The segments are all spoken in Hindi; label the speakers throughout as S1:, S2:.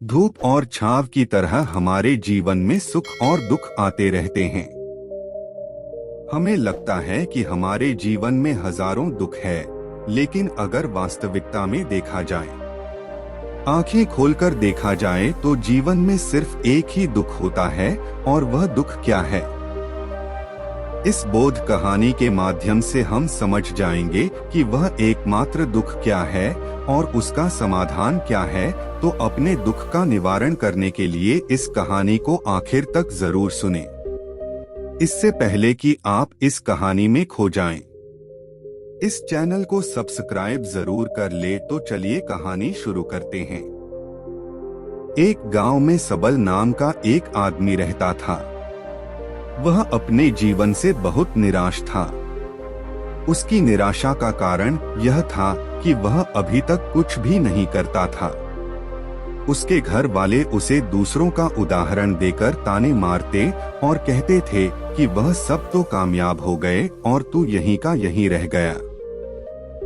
S1: धूप और छाव की तरह हमारे जीवन में सुख और दुख आते रहते हैं। हमें लगता है कि हमारे जीवन में हजारों दुख है, लेकिन अगर वास्तविकता में देखा जाए, आंखें खोलकर देखा जाए तो जीवन में सिर्फ एक ही दुख होता है। और वह दुख क्या है? इस बोध कहानी के माध्यम से हम समझ जाएंगे कि वह एकमात्र दुख क्या है और उसका समाधान क्या है। तो अपने दुख का निवारण करने के लिए इस कहानी को आखिर तक जरूर सुनें। इससे पहले कि आप इस कहानी में खो जाएं, इस चैनल को सब्सक्राइब जरूर कर ले। तो चलिए कहानी शुरू करते हैं। एक गांव में सबल नाम का एक आदमी रहता था। वह अपने जीवन से बहुत निराश था। उसकी निराशा का कारण यह था कि वह अभी तक कुछ भी नहीं करता था। उसके घर वाले उसे दूसरों का उदाहरण देकर ताने मारते और कहते थे कि वह सब तो कामयाब हो गए और तू यहीं का यहीं रह गया।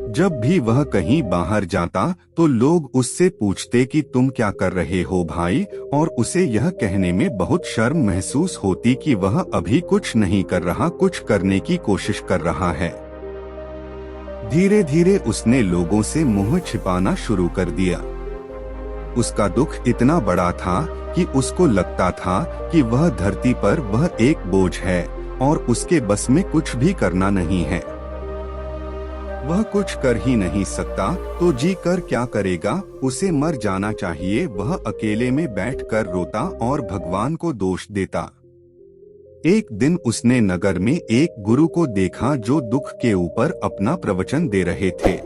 S1: जब भी वह कहीं बाहर जाता तो लोग उससे पूछते कि तुम क्या कर रहे हो भाई, और उसे यह कहने में बहुत शर्म महसूस होती कि वह अभी कुछ नहीं कर रहा, कुछ करने की कोशिश कर रहा है। धीरे धीरे उसने लोगों से मुंह छिपाना शुरू कर दिया। उसका दुख इतना बड़ा था कि उसको लगता था कि वह धरती पर वह एक बोझ है और उसके बस में कुछ भी करना नहीं है। वह कुछ कर ही नहीं सकता तो जी कर क्या करेगा, उसे मर जाना चाहिए। वह अकेले में बैठकर रोता और भगवान को दोष देता। एक दिन उसने नगर में एक गुरु को देखा जो दुख के ऊपर अपना प्रवचन दे रहे थे।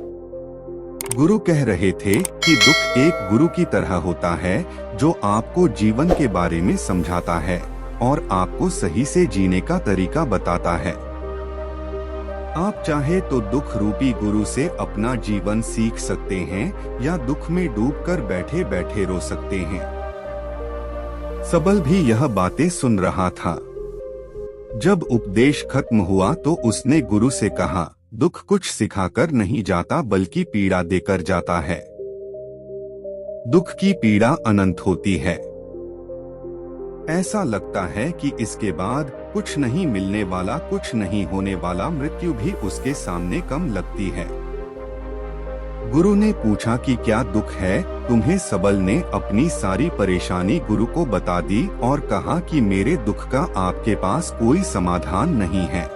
S1: गुरु कह रहे थे कि दुख एक गुरु की तरह होता है जो आपको जीवन के बारे में समझाता है और आपको सही से जीने का तरीका बताता है। आप चाहे तो दुख रूपी गुरु से अपना जीवन सीख सकते हैं या दुख में डूबकर बैठे बैठे रो सकते हैं। सबल भी यह बातें सुन रहा था। जब उपदेश खत्म हुआ तो उसने गुरु से कहा, दुख कुछ सिखाकर नहीं जाता बल्कि पीड़ा देकर जाता है। दुख की पीड़ा अनंत होती है। ऐसा लगता है कि इसके बाद कुछ नहीं मिलने वाला, कुछ नहीं होने वाला, मृत्यु भी उसके सामने कम लगती है। गुरु ने पूछा कि क्या दुख है तुम्हें? सबल ने अपनी सारी परेशानी गुरु को बता दी और कहा कि मेरे दुख का आपके पास कोई समाधान नहीं है।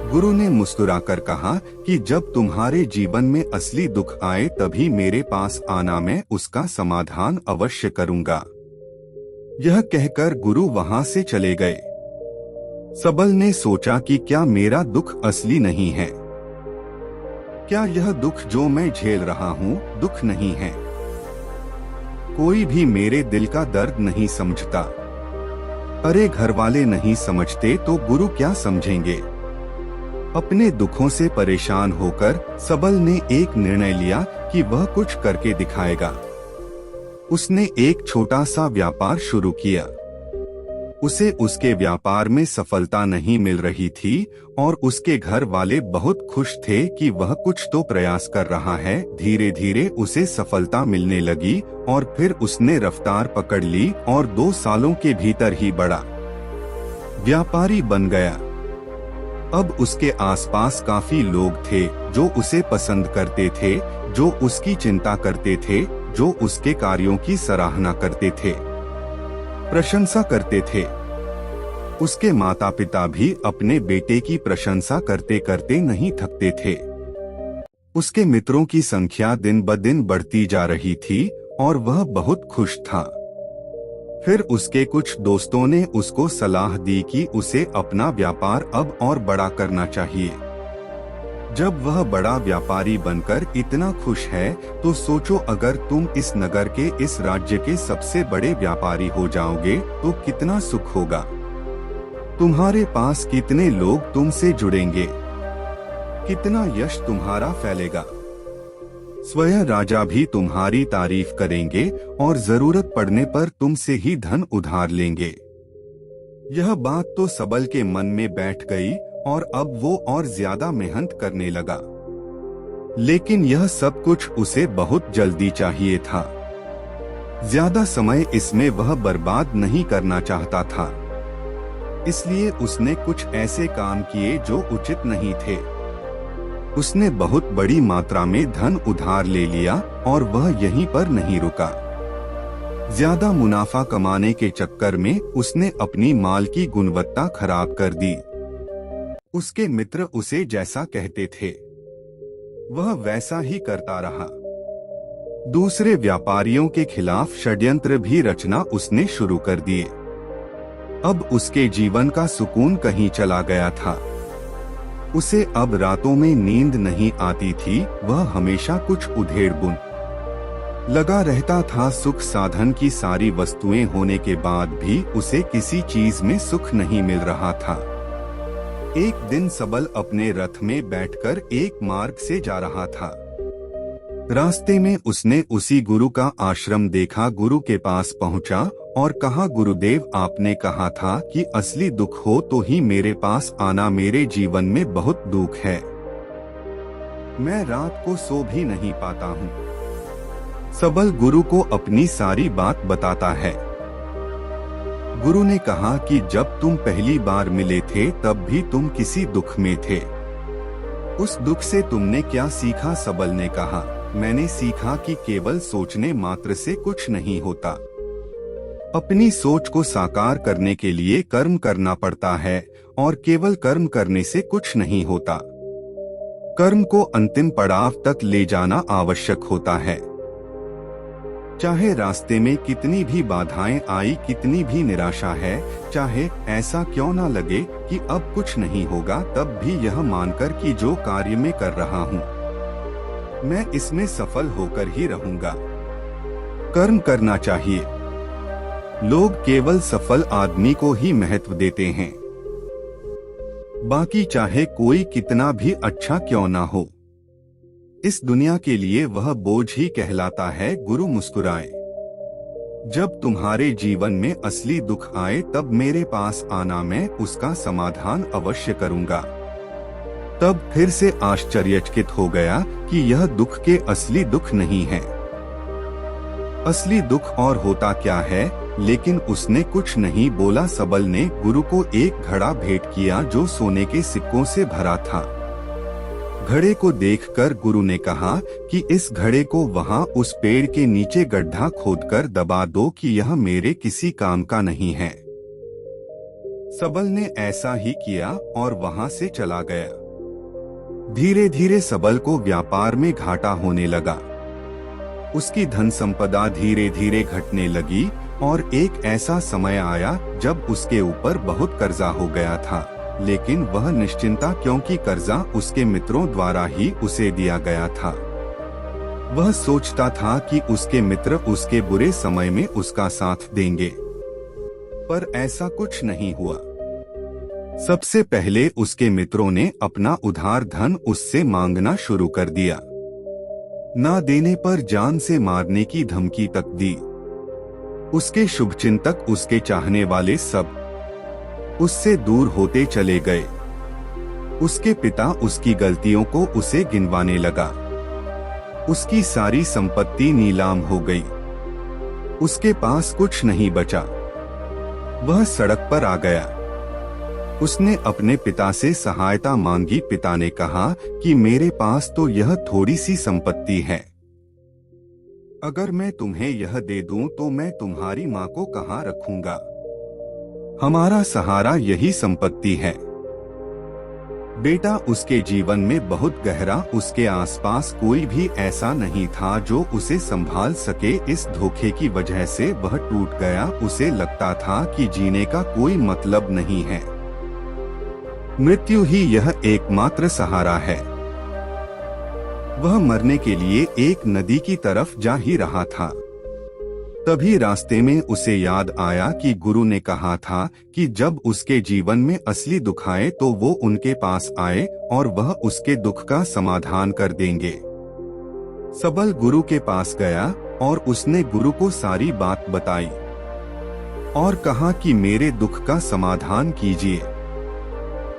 S1: गुरु ने मुस्कुराकर कहा कि जब तुम्हारे जीवन में असली दुख आए तभी मेरे पास आना, मैं उसका समाधान अवश्य करूंगा। यह कहकर गुरु वहां से चले गए। सबल ने सोचा कि क्या मेरा दुख असली नहीं है? क्या यह दुख जो मैं झेल रहा हूँ दुख नहीं है? कोई भी मेरे दिल का दर्द नहीं समझता। अरे घर वाले नहीं समझते तो गुरु क्या समझेंगे? अपने दुखों से परेशान होकर सबल ने एक निर्णय लिया कि वह कुछ करके दिखाएगा। उसने एक छोटा सा व्यापार शुरू किया। उसे उसके व्यापार में सफलता नहीं मिल रही थी और उसके घर वाले बहुत खुश थे कि वह कुछ तो प्रयास कर रहा है। धीरे धीरे उसे सफलता मिलने लगी और फिर उसने रफ्तार पकड़ ली और 2 सालों के भीतर ही बड़ा व्यापारी बन गया। अब उसके आसपास काफी लोग थे जो उसे पसंद करते थे, जो उसकी चिंता करते थे, जो उसके कार्यों की सराहना करते थे, प्रशंसा करते थे। उसके माता पिता भी अपने बेटे की प्रशंसा करते करते नहीं थकते थे। उसके मित्रों की संख्या दिन ब दिन बढ़ती जा रही थी और वह बहुत खुश था। फिर उसके कुछ दोस्तों ने उसको सलाह दी कि उसे अपना व्यापार अब और बड़ा करना चाहिए। जब वह बड़ा व्यापारी बनकर इतना खुश है तो सोचो, अगर तुम इस नगर के, इस राज्य के सबसे बड़े व्यापारी हो जाओगे तो कितना सुख होगा। तुम्हारे पास कितने लोग तुमसे जुड़ेंगे, कितना यश तुम्हारा फैलेगा। स्वयं राजा भी तुम्हारी तारीफ करेंगे और जरूरत पड़ने पर तुमसे ही धन उधार लेंगे। यह बात तो सबल के मन में बैठ गई और अब वो और ज्यादा मेहनत करने लगा। लेकिन यह सब कुछ उसे बहुत जल्दी चाहिए था। ज्यादा समय इसमें वह बर्बाद नहीं करना चाहता था, इसलिए उसने कुछ ऐसे काम किए जो उचित नहीं थे। उसने बहुत बड़ी मात्रा में धन उधार ले लिया और वह यहीं पर नहीं रुका। ज्यादा मुनाफा कमाने के चक्कर में उसने अपनी माल की गुणवत्ता खराब कर दी। उसके मित्र उसे जैसा कहते थे वह वैसा ही करता रहा। दूसरे व्यापारियों के खिलाफ षड्यंत्र भी रचना उसने शुरू कर दिए। अब उसके जीवन का सुकून कहीं चला गया था। उसे अब रातों में नींद नहीं आती थी, वह हमेशा कुछ उधेड़-बुन लगा रहता था। सुख साधन की सारी वस्तुएं होने के बाद भी उसे किसी चीज में सुख नहीं मिल रहा था। एक दिन सबल अपने रथ में बैठकर एक मार्ग से जा रहा था। रास्ते में उसने उसी गुरु का आश्रम देखा। गुरु के पास पहुंचा और कहा, गुरुदेव, आपने कहा था कि असली दुख हो तो ही मेरे पास आना। मेरे जीवन में बहुत दुख है, मैं रात को सो भी नहीं पाता हूँ। सबल गुरु को अपनी सारी बात बताता है। गुरु ने कहा कि जब तुम पहली बार मिले थे तब भी तुम किसी दुख में थे। उस दुख से तुमने क्या सीखा? सबल ने कहा, मैंने सीखा कि केवल सोचने मात्र से कुछ नहीं होता। अपनी सोच को साकार करने के लिए कर्म करना पड़ता है और केवल कर्म करने से कुछ नहीं होता। कर्म को अंतिम पड़ाव तक ले जाना आवश्यक होता है। चाहे रास्ते में कितनी भी बाधाएं आई, कितनी भी निराशा है, चाहे ऐसा क्यों ना लगे कि अब कुछ नहीं होगा, तब भी यह मानकर कि जो कार्य में कर रहा हूँ मैं इसमें सफल होकर ही रहूंगा, कर्म करना चाहिए। लोग केवल सफल आदमी को ही महत्व देते हैं, बाकी चाहे कोई कितना भी अच्छा क्यों ना हो, इस दुनिया के लिए वह बोझ ही कहलाता है। गुरु मुस्कुराए, जब तुम्हारे जीवन में असली दुख आए तब मेरे पास आना, मैं उसका समाधान अवश्य करूंगा। तब फिर से आश्चर्यचकित हो गया कि यह दुख के असली दुख नहीं है। असली दुख और होता क्या है, लेकिन उसने कुछ नहीं बोला। सबल ने गुरु को एक घड़ा भेंट किया जो सोने के सिक्कों से भरा था। घड़े को देखकर गुरु ने कहा कि इस घड़े को वहां उस पेड़ के नीचे गड्ढा खोदकर दबा दो कि यह मेरे किसी काम का नहीं है। सबल ने ऐसा ही किया और वहां से चला गया। धीरे धीरे सबल को व्यापार में घाटा होने लगा। उसकी धन संपदा धीरे धीरे घटने लगी और एक ऐसा समय आया जब उसके ऊपर बहुत कर्जा हो गया था, लेकिन वह निश्चिंता, क्योंकि कर्जा उसके मित्रों द्वारा ही उसे दिया गया था। वह सोचता था कि उसके मित्र उसके बुरे समय में उसका साथ देंगे, पर ऐसा कुछ नहीं हुआ। सबसे पहले उसके मित्रों ने अपना उधार धन उससे मांगना शुरू कर दिया। ना देने पर जान से मारने की धमकी तक दी। उसके शुभचिंतक, उसके चाहने वाले सब उससे दूर होते चले गए। उसके पिता उसकी गलतियों को उसे गिनवाने लगा। उसकी सारी संपत्ति नीलाम हो गई। उसके पास कुछ नहीं बचा। वह सड़क पर आ गया। उसने अपने पिता से सहायता मांगी। पिता ने कहा कि मेरे पास तो यह थोड़ी सी संपत्ति है, अगर मैं तुम्हें यह दे दूं तो मैं तुम्हारी माँ को कहाँ रखूंगा? हमारा सहारा यही संपत्ति है। बेटा, उसके जीवन में बहुत गहरा, उसके आसपास कोई भी ऐसा नहीं था जो उसे संभाल सके। इस धोखे की वजह से वह टूट गया। उसे लगता था कि जीने का कोई मतलब नहीं है, मृत्यु ही यह एकमात्र सहारा है। वह मरने के लिए एक नदी की तरफ जा ही रहा था। तभी रास्ते में उसे याद आया कि गुरु ने कहा था कि जब उसके जीवन में असली दुख आए तो वो उनके पास आए और वह उसके दुख का समाधान कर देंगे। सबल गुरु के पास गया और उसने गुरु को सारी बात बताई और कहा कि मेरे दुख का समाधान कीजिए।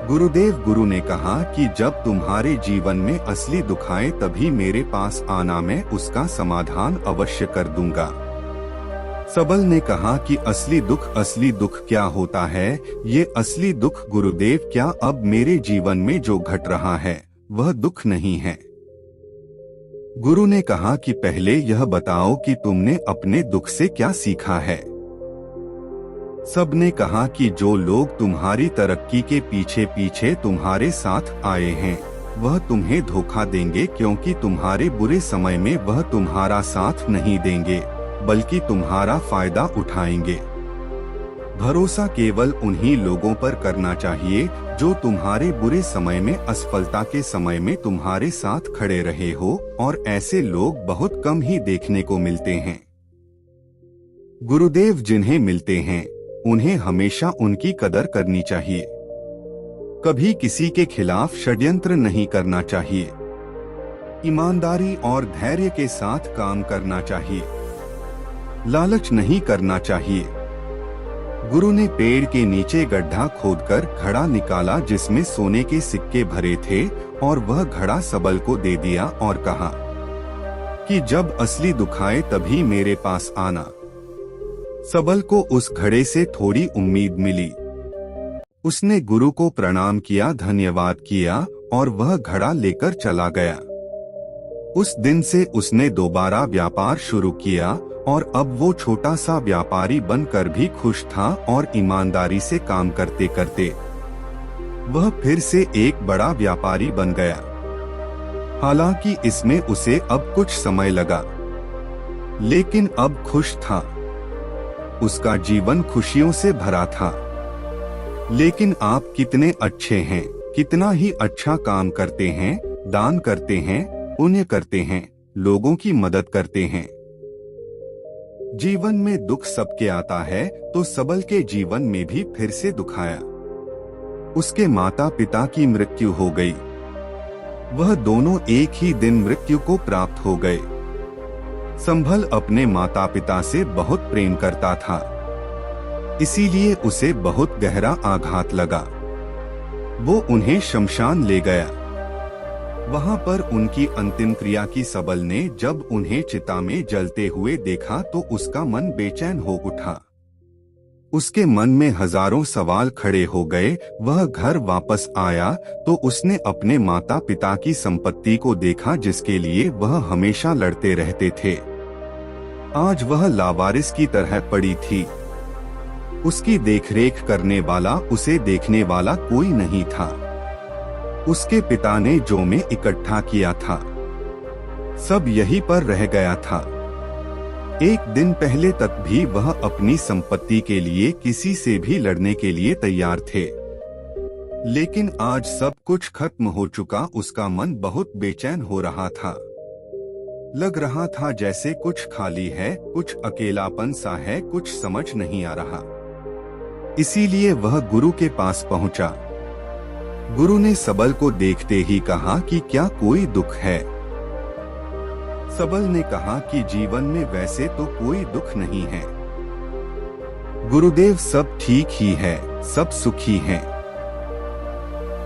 S1: गुरुदेव, गुरु ने कहा कि जब तुम्हारे जीवन में असली दुख आए तभी मेरे पास आना, मैं उसका समाधान अवश्य कर दूंगा। सबल ने कहा कि असली दुख क्या होता है? ये असली दुख गुरुदेव, क्या अब मेरे जीवन में जो घट रहा है वह दुख नहीं है? गुरु ने कहा कि पहले यह बताओ कि तुमने अपने दुख से क्या सीखा है। सब ने कहा कि जो लोग तुम्हारी तरक्की के पीछे पीछे तुम्हारे साथ आए हैं वह तुम्हें धोखा देंगे, क्योंकि तुम्हारे बुरे समय में वह तुम्हारा साथ नहीं देंगे बल्कि तुम्हारा फायदा उठाएंगे। भरोसा केवल उन्हीं लोगों पर करना चाहिए जो तुम्हारे बुरे समय में, असफलता के समय में तुम्हारे साथ खड़े रहे हो, और ऐसे लोग बहुत कम ही देखने को मिलते हैं। गुरुदेव जिन्हें मिलते हैं उन्हें हमेशा उनकी कदर करनी चाहिए। कभी किसी के खिलाफ षड्यंत्र नहीं करना चाहिए। ईमानदारी और धैर्य के साथ काम करना चाहिए। लालच नहीं करना चाहिए। गुरु ने पेड़ के नीचे गड्ढा खोदकर घड़ा निकाला जिसमें सोने के सिक्के भरे थे, और वह घड़ा सबल को दे दिया और कहा कि जब असली दुख आए तभी मेरे पास आना। सबल को उस घड़े से थोड़ी उम्मीद मिली। उसने गुरु को प्रणाम किया, धन्यवाद किया और वह घड़ा लेकर चला गया। उस दिन से उसने दोबारा व्यापार शुरू किया और अब वो छोटा सा व्यापारी बनकर भी खुश था और ईमानदारी से काम करते करते वह फिर से एक बड़ा व्यापारी बन गया। हालांकि इसमें उसे अब कुछ समय लगा, लेकिन अब खुश था। उसका जीवन खुशियों से भरा था। लेकिन आप कितने अच्छे हैं, कितना ही अच्छा काम करते हैं, दान करते हैं, पुण्य करते हैं, लोगों की मदद करते हैं। जीवन में दुख सबके आता है, तो सबल के जीवन में भी फिर से दुख आया। उसके माता पिता की मृत्यु हो गई। वह दोनों एक ही दिन मृत्यु को प्राप्त हो गए। संभल अपने माता पिता से बहुत प्रेम करता था, इसीलिए उसे बहुत गहरा आघात लगा। वो उन्हें शमशान ले गया। वहां पर उनकी अंतिम क्रिया की सबल ने जब उन्हें चिता में जलते हुए देखा तो उसका मन बेचैन हो उठा। उसके मन में हजारों सवाल खड़े हो गए। वह घर वापस आया तो उसने अपने माता पिता की संपत्ति को देखा जिसके लिए वह हमेशा लड़ते रहते थे। आज वह लावारिस की तरह पड़ी थी। उसकी देखरेख करने वाला, उसे देखने वाला कोई नहीं था। उसके पिता ने जो में इकट्ठा किया था सब यहीं पर रह गया था। एक दिन पहले तक भी वह अपनी संपत्ति के लिए किसी से भी लड़ने के लिए तैयार थे, लेकिन आज सब कुछ खत्म हो चुका। उसका मन बहुत बेचैन हो रहा था। लग रहा था जैसे कुछ खाली है, कुछ अकेलापन सा है, कुछ समझ नहीं आ रहा। इसीलिए वह गुरु के पास पहुंचा। गुरु ने सबल को देखते ही कहा कि क्या कोई दुख है? सबल ने कहा कि जीवन में वैसे तो कोई दुख नहीं है गुरुदेव, सब ठीक ही है, सब सुखी हैं।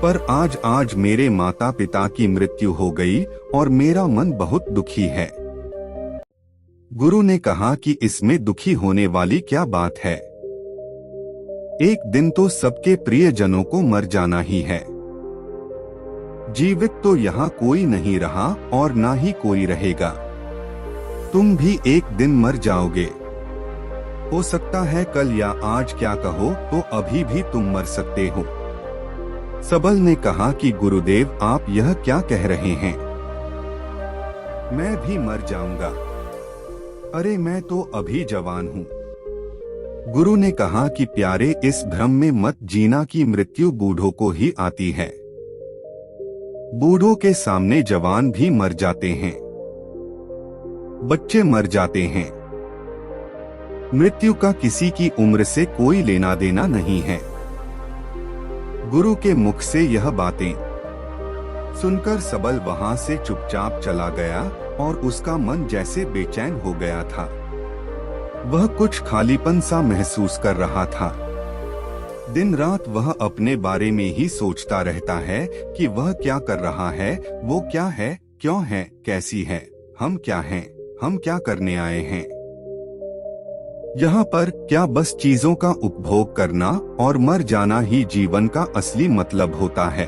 S1: पर आज मेरे माता पिता की मृत्यु हो गई और मेरा मन बहुत दुखी है। गुरु ने कहा कि इसमें दुखी होने वाली क्या बात है? एक दिन तो सबके प्रियजनों को मर जाना ही है। जीवित तो यहाँ कोई नहीं रहा और ना ही कोई रहेगा। तुम भी एक दिन मर जाओगे। हो सकता है कल या आज क्या कहो तो अभी भी तुम मर सकते हो। सबल ने कहा कि गुरुदेव आप यह क्या कह रहे हैं? मैं भी मर जाऊंगा। अरे मैं तो अभी जवान हूँ। गुरु ने कहा कि प्यारे, इस भ्रम में मत जीना कि मृत्यु बूढ़ों को ही आती है। बूढ़ों के सामने जवान भी मर जाते हैं, बच्चे मर जाते हैं। मृत्यु का किसी की उम्र से कोई लेना देना नहीं है। गुरु के मुख से यह बातें सुनकर सबल वहां से चुपचाप चला गया और उसका मन जैसे बेचैन हो गया था। वह कुछ खालीपन सा महसूस कर रहा था। दिन रात वह अपने बारे में ही सोचता रहता है कि वह क्या कर रहा है, वो क्या है, क्यों है, कैसी है, हम क्या हैं, हम क्या करने आए हैं। यहाँ पर क्या बस चीजों का उपभोग करना और मर जाना ही जीवन का असली मतलब होता है?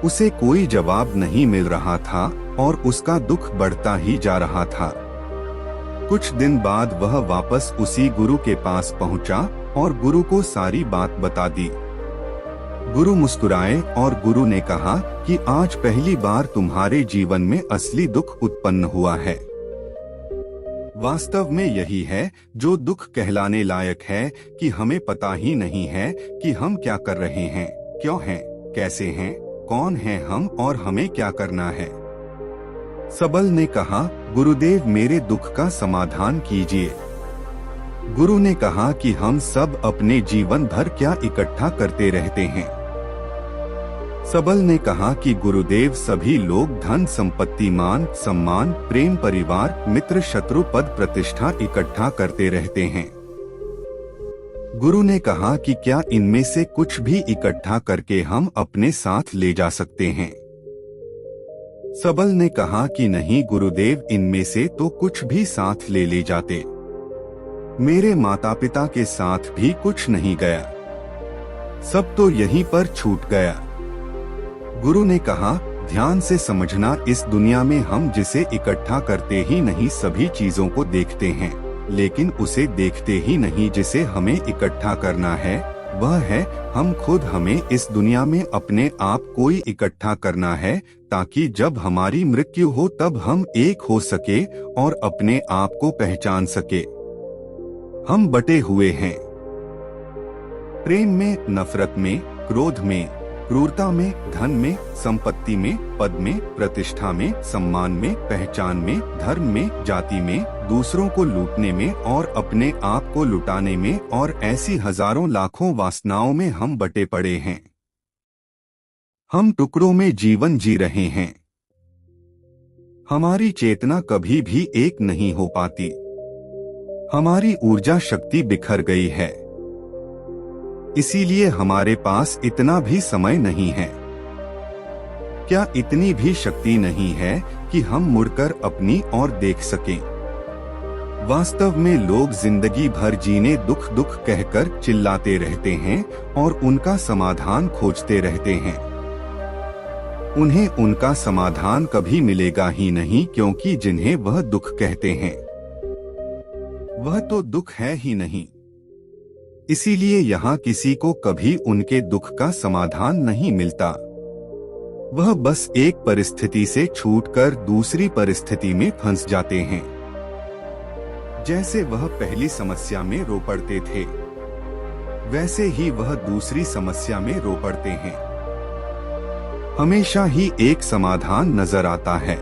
S1: उसे कोई जवाब नहीं मिल रहा था और उसका दुख बढ़ता ही जा रहा था। कुछ दिन बाद वह वापस उसी गुरु के पास पहुंचा और गुरु को सारी बात बता दी। गुरु मुस्कुराए और गुरु ने कहा कि आज पहली बार तुम्हारे जीवन में असली दुख उत्पन्न हुआ है। वास्तव में यही है जो दुख कहलाने लायक है कि हमें पता ही नहीं है कि हम क्या कर रहे हैं, क्यों हैं, कैसे हैं, कौन हैं हम और हमें क्या करना है। सबल ने कहा, गुरुदेव मेरे दुख का समाधान कीजिए। गुरु ने कहा कि हम सब अपने जीवन भर क्या इकट्ठा करते रहते हैं। सबल ने कहा कि गुरुदेव सभी लोग धन संपत्ति मान सम्मान प्रेम परिवार मित्र शत्रु पद प्रतिष्ठा इकट्ठा करते रहते हैं। गुरु ने कहा कि क्या इनमें से कुछ भी इकट्ठा करके हम अपने साथ ले जा सकते हैं। सबल ने कहा कि नहीं गुरुदेव, इनमें से तो कुछ भी साथ ले जाते। मेरे माता पिता के साथ भी कुछ नहीं गया, सब तो यहीं पर छूट गया। गुरु ने कहा, ध्यान से समझना, इस दुनिया में हम जिसे इकट्ठा करते ही नहीं सभी चीजों को देखते हैं, लेकिन उसे देखते ही नहीं जिसे हमें इकट्ठा करना है, वह है हम खुद। हमें इस दुनिया में अपने आप को ही इकट्ठा करना है ताकि जब हमारी मृत्यु हो तब हम एक हो सके और अपने आप को पहचान सके। हम बटे हुए हैं प्रेम में, नफरत में, क्रोध में, क्रूरता में, धन में, संपत्ति में, पद में, प्रतिष्ठा में, सम्मान में, पहचान में, धर्म में, जाति में, दूसरों को लूटने में और अपने आप को लुटाने में और ऐसी हजारों लाखों वासनाओं में हम बटे पड़े हैं। हम टुकड़ों में जीवन जी रहे हैं। हमारी चेतना कभी भी एक नहीं हो पाती। हमारी ऊर्जा शक्ति बिखर गई है, इसीलिए हमारे पास इतना भी समय नहीं है। क्या इतनी भी शक्ति नहीं है कि हम मुड़कर अपनी ओर देख सकें? वास्तव में लोग जिंदगी भर जीने दुख दुख कहकर चिल्लाते रहते हैं और उनका समाधान खोजते रहते हैं। उन्हें उनका समाधान कभी मिलेगा ही नहीं, क्योंकि जिन्हें वह दुख कहते हैं वह तो दुख है ही नहीं। इसीलिए यहाँ किसी को कभी उनके दुख का समाधान नहीं मिलता। वह बस एक परिस्थिति से छूटकर दूसरी परिस्थिति में फंस जाते हैं। जैसे वह पहली समस्या में रो पड़ते थे, वैसे ही वह दूसरी समस्या में रो पड़ते हैं। हमेशा ही एक समाधान नजर आता है,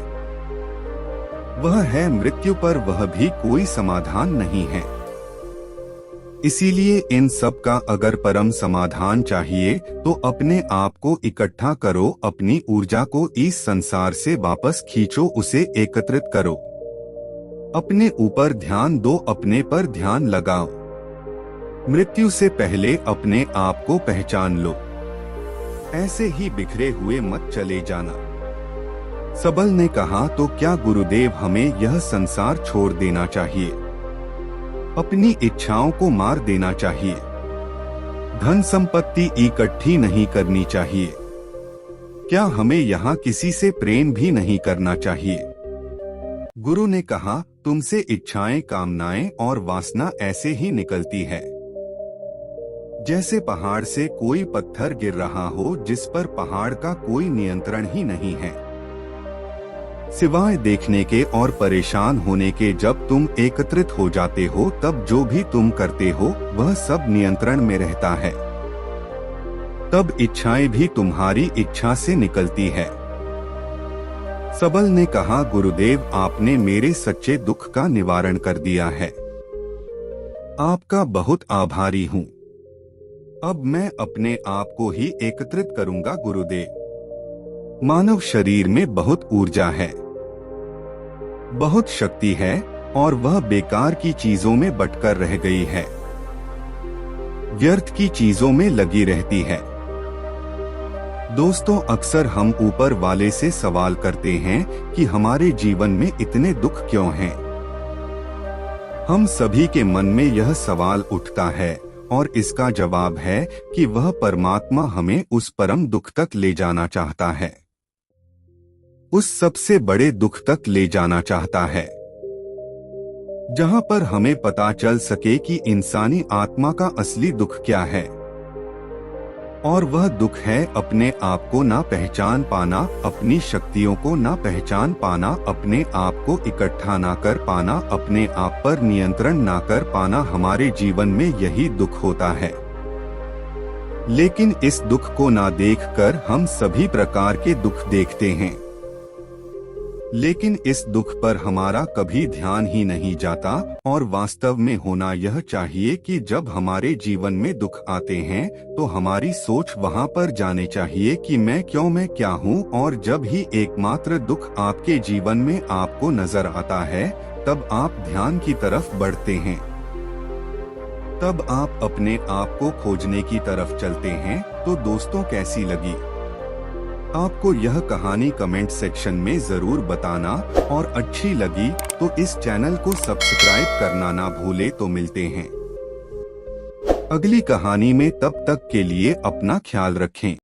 S1: वह है मृत्यु, पर वह भी कोई समाधान नहीं है। इसीलिए इन सब का अगर परम समाधान चाहिए तो अपने आप को इकट्ठा करो, अपनी ऊर्जा को इस संसार से वापस खींचो, उसे एकत्रित करो, अपने ऊपर ध्यान दो, अपने पर ध्यान लगाओ। मृत्यु से पहले अपने आप को पहचान लो। ऐसे ही बिखरे हुए मत चले जाना। सबल ने कहा, तो क्या गुरुदेव हमें यह संसार छोड़ देना चाहिए? अपनी इच्छाओं को मार देना चाहिए? धन संपत्ति इकट्ठी नहीं करनी चाहिए? क्या हमें यहाँ किसी से प्रेम भी नहीं करना चाहिए? गुरु ने कहा, तुमसे इच्छाएं, कामनाएं और वासना ऐसे ही निकलती है जैसे पहाड़ से कोई पत्थर गिर रहा हो जिस पर पहाड़ का कोई नियंत्रण ही नहीं है। सिवाय देखने के और परेशान होने के, जब तुम एकत्रित हो जाते हो तब जो भी तुम करते हो वह सब नियंत्रण में रहता है। तब इच्छाएं भी तुम्हारी इच्छा से निकलती है। सबल ने कहा, गुरुदेव आपने मेरे सच्चे दुख का निवारण कर दिया है, आपका बहुत आभारी हूँ। अब मैं अपने आप को ही एकत्रित करूंगा गुरुदेव। मानव शरीर में बहुत ऊर्जा है, बहुत शक्ति है और वह बेकार की चीजों में बटकर रह गई है, व्यर्थ की चीजों में लगी रहती है। दोस्तों, अक्सर हम ऊपर वाले से सवाल करते हैं कि हमारे जीवन में इतने दुख क्यों हैं। हम सभी के मन में यह सवाल उठता है और इसका जवाब है कि वह परमात्मा हमें उस परम दुख तक ले जाना चाहता है, उस सबसे बड़े दुख तक ले जाना चाहता है, जहां पर हमें पता चल सके कि इंसानी आत्मा का असली दुख क्या है। और वह दुख है अपने आप को ना पहचान पाना, अपनी शक्तियों को ना पहचान पाना, अपने आप को इकट्ठा ना कर पाना, अपने आप पर नियंत्रण ना कर पाना। हमारे जीवन में यही दुख होता है। लेकिन इस दुख को ना देखकर हम सभी प्रकार के दुख देखते हैं, लेकिन इस दुख पर हमारा कभी ध्यान ही नहीं जाता। और वास्तव में होना यह चाहिए कि जब हमारे जीवन में दुख आते हैं तो हमारी सोच वहां पर जाने चाहिए कि मैं क्या हूं। और जब ही एकमात्र दुख आपके जीवन में आपको नजर आता है, तब आप ध्यान की तरफ बढ़ते हैं, तब आप अपने आप को खोजने की तरफ चलते हैं। तो दोस्तों, कैसी लगी आपको यह कहानी? कमेंट सेक्शन में जरूर बताना। और अच्छी लगी तो इस चैनल को सब्सक्राइब करना ना भूले। तो मिलते हैं अगली कहानी में, तब तक के लिए अपना ख्याल रखें।